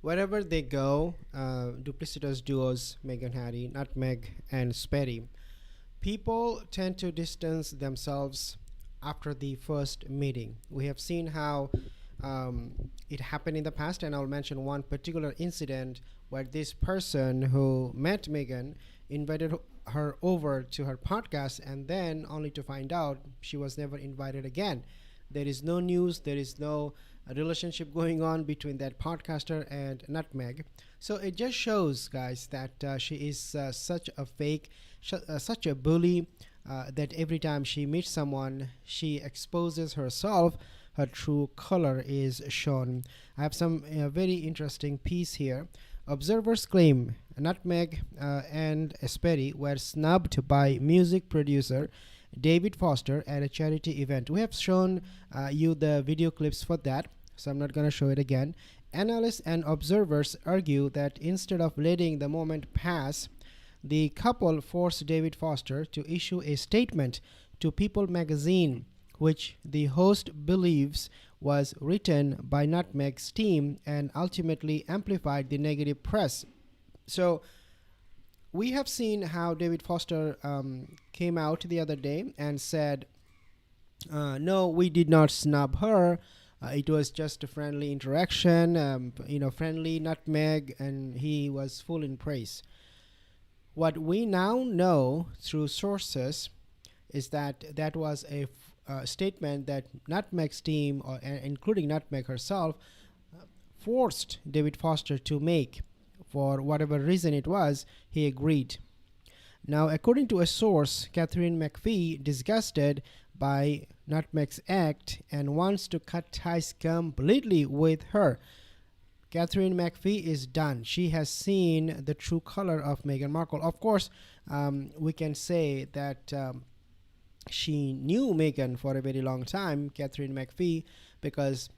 Wherever they go, duplicitous duos Meghan Harry, Nutmeg, and Sperry, people tend to distance themselves after the first meeting. We have seen how it happened in the past, and I'll mention one particular incident where this person who met Meghan invited her over to her podcast, and then only to find out she was never invited again. There is no news, there is no relationship going on between that podcaster and Nutmeg. So it just shows, guys, that she is such a fake, such a bully, that every time she meets someone, she exposes herself. Her true color is shown. I have some very interesting piece here. Observers claim Nutmeg and Sperry were snubbed by music producer David Foster at a charity event. We have shown you the video clips for that, so I'm not going to show it again. Analysts and observers argue that instead of letting the moment pass, the couple forced David Foster to issue a statement to People magazine, which the host believes was written by Nutmeg's team and ultimately amplified the negative press. So we have seen how David Foster came out the other day and said, no, we did not snub her. It was just a friendly interaction, friendly Nutmeg, and he was full in praise. What we now know through sources is that that was a statement that Nutmeg's team, including Nutmeg herself, forced David Foster to make. For whatever reason it was, he agreed. Now, according to a source, Katherine McPhee disgusted by Nutmeg's act and wants to cut ties completely with her. Katherine McPhee is done. She has seen the true color of Meghan Markle. Of course, we can say that she knew Meghan for a very long time, Katherine McPhee, because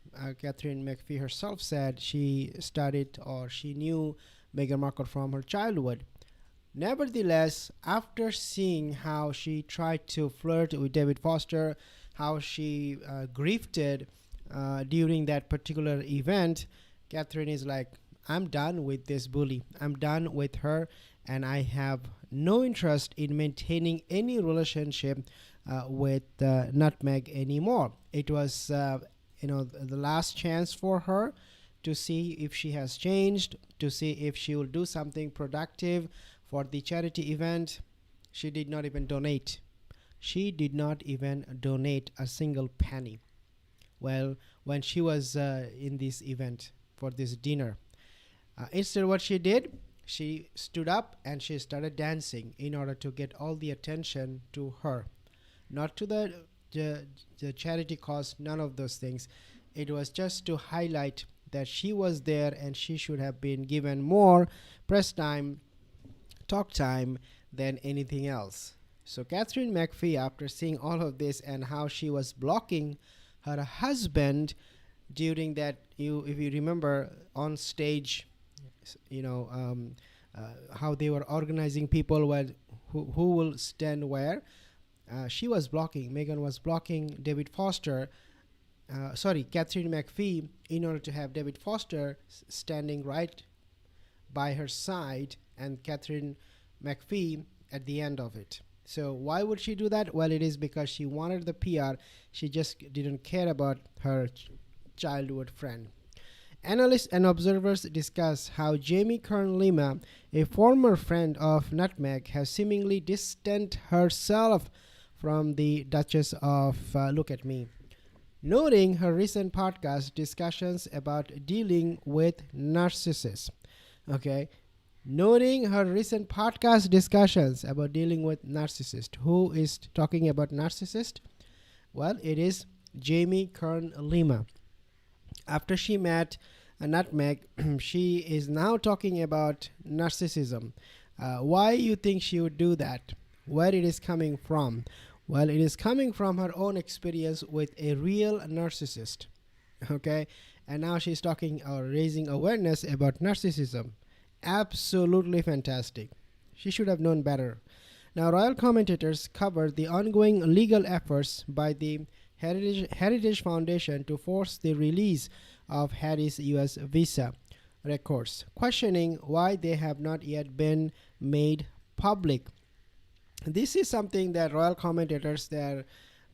Katherine McPhee herself said she studied or she knew Meghan Markle from her childhood. Nevertheless, after seeing how she tried to flirt with David Foster, how she grifted during that particular event, Katherine is like, I'm done with this bully. I'm done with her, and I have no interest in maintaining any relationship with Nutmeg anymore. It was, the last chance for her to see if she has changed, to see if she will do something productive for the charity event. She did not even donate. She did not even donate a single penny. Well, when she was in this event for this dinner, instead what she did, she stood up and she started dancing in order to get all the attention to her, not to the charity cause, none of those things. It was just to highlight that she was there and she should have been given more press time, talk time than anything else. So Katherine McPhee, after seeing all of this and how she was blocking her husband during that, if you remember on stage, how they were organizing people who will stand where, Meghan was blocking David Foster, Katherine McPhee, in order to have David Foster standing right by her side and Katherine McPhee at the end of it. So why would she do that? Well, it is because she wanted the PR. She just didn't care about her childhood friend. Analysts and observers discuss how Jamie Kern-Lima, a former friend of Nutmeg, has seemingly distanced herself from the Duchess of Look at Me, noting her recent podcast discussions about dealing with narcissists. Okay, noting her recent podcast discussions about dealing with narcissists. Who is talking about narcissist? Well, it is Jamie Kern-Lima. After she met Nutmeg, she is now talking about narcissism. Why you think she would do that? Where it is coming from? Well, it is coming from her own experience with a real narcissist. Okay, and now she's talking or raising awareness about narcissism. Absolutely fantastic. She should have known better. Now, royal commentators covered the ongoing legal efforts by the Heritage Foundation to force the release of Harry's U.S. visa. records, questioning why they have not yet been made public. This is something that royal commentators, they're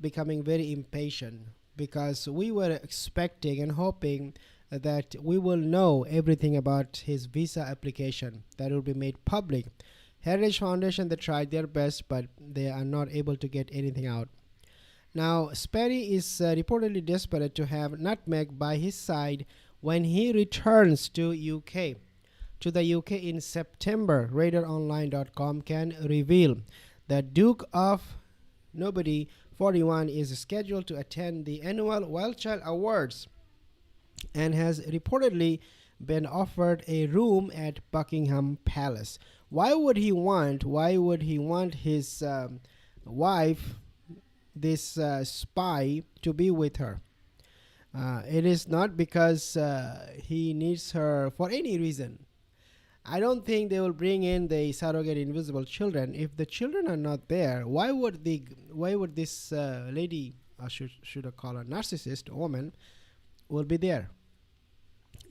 becoming very impatient, because we were expecting and hoping that we will know everything about his visa application, that will be made public. Heritage Foundation, they tried their best, but they are not able to get anything out. Now, Sperry is reportedly desperate to have Nutmeg by his side when he returns to the UK in September. RadarOnline.com can reveal that Duke of Nobody 41 is scheduled to attend the annual Wild Child Awards and has reportedly been offered a room at Buckingham Palace. Why would he want his wife, this spy, to be with her? It is not because he needs her for any reason. I don't think they will bring in the surrogate invisible children. If the children are not there, why would this lady, should I call her narcissist woman, will be there?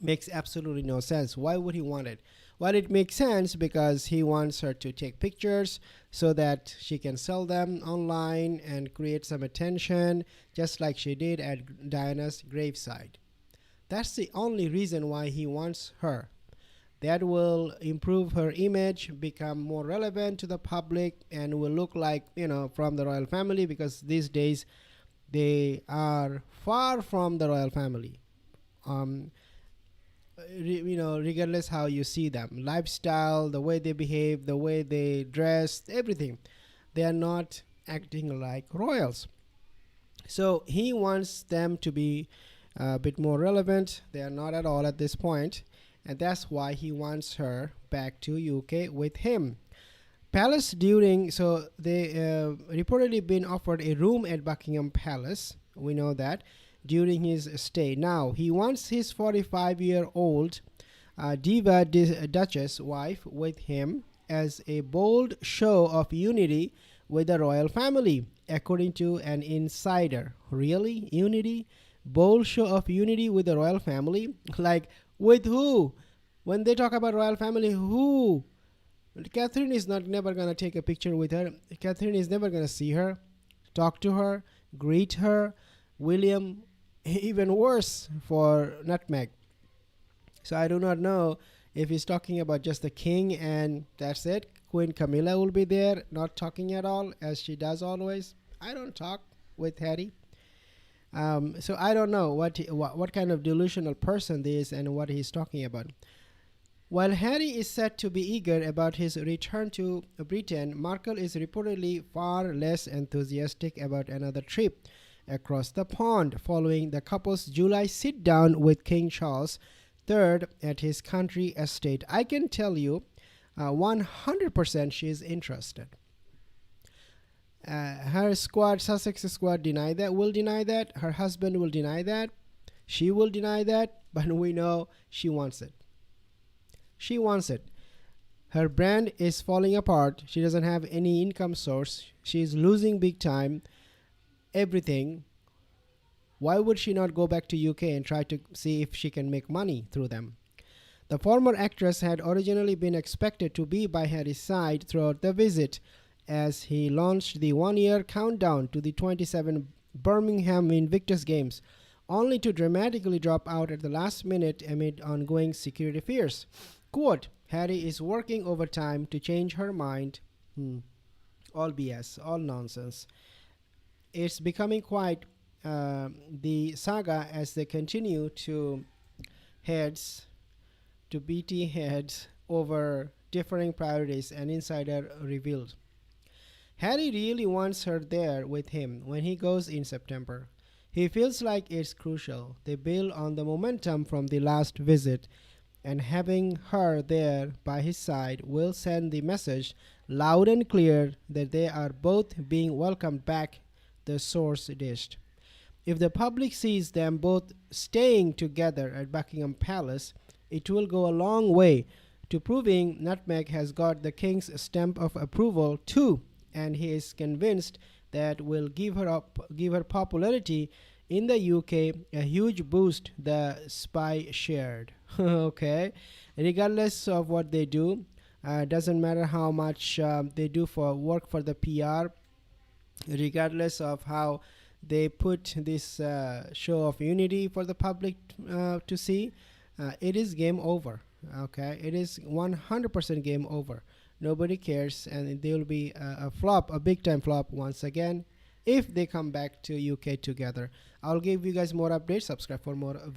Makes absolutely no sense. Why would he want it? Well, it makes sense because he wants her to take pictures so that she can sell them online and create some attention, just like she did at Diana's graveside. That's the only reason why he wants her. That will improve her image, become more relevant to the public, and will look like, from the royal family, because these days they are far from the royal family. Regardless how you see them, lifestyle, the way they behave, the way they dress, everything, they are not acting like royals. So he wants them to be a bit more relevant. They are not at all at this point, and that's why he wants her back to UK with him. Palace so they reportedly been offered a room at Buckingham Palace. We know that during his stay. Now he wants his 45-year-old diva Duchess wife with him as a bold show of unity with the royal family, according to an insider. Really? Unity? Bold show of unity with the royal family? Like, with who? When they talk about royal family, who? Catherine is never gonna take a picture with her. Catherine is never gonna see her, talk to her, greet her. William, even worse for Nutmeg. So I do not know if he's talking about just the king and that's it. Queen Camilla will be there, not talking at all, as she does always. I don't talk with Harry. So I don't know what kind of delusional person this is and what he's talking about. While Harry is said to be eager about his return to Britain, Markle is reportedly far less enthusiastic about another trip across the pond following the couple's July sit-down with King Charles III at his country estate. I can tell you 100% she is interested. Her squad, Sussex squad, will deny that. Her husband will deny that. She will deny that. But we know she wants it. She wants it. Her brand is falling apart. She doesn't have any income source. She is losing big time. Everything. Why would she not go back to UK and try to see if she can make money through them? The former actress had originally been expected to be by Harry's side throughout the visit, as he launched the one-year countdown to the 27 Birmingham Invictus Games, only to dramatically drop out at the last minute amid ongoing security fears. Quote, Harry is working overtime to change her mind. All BS, all nonsense. It's becoming quite the saga as they continue to BT heads over differing priorities, and insider revealed. Harry really wants her there with him when he goes in September. He feels like it's crucial. They build on the momentum from the last visit, and having her there by his side will send the message loud and clear that they are both being welcomed back, the source dished. If the public sees them both staying together at Buckingham Palace, it will go a long way to proving Nutmeg has got the king's stamp of approval too, and he is convinced that will give her popularity in the UK a huge boost, the spy shared. Okay, regardless of what they do, doesn't matter how much they do for work for the PR, regardless of how they put this show of unity for the public to see, it is game over. Okay, it is 100% game over. Nobody cares, and they will be a flop, a big time flop once again if they come back to UK together. I'll give you guys more updates. Subscribe for more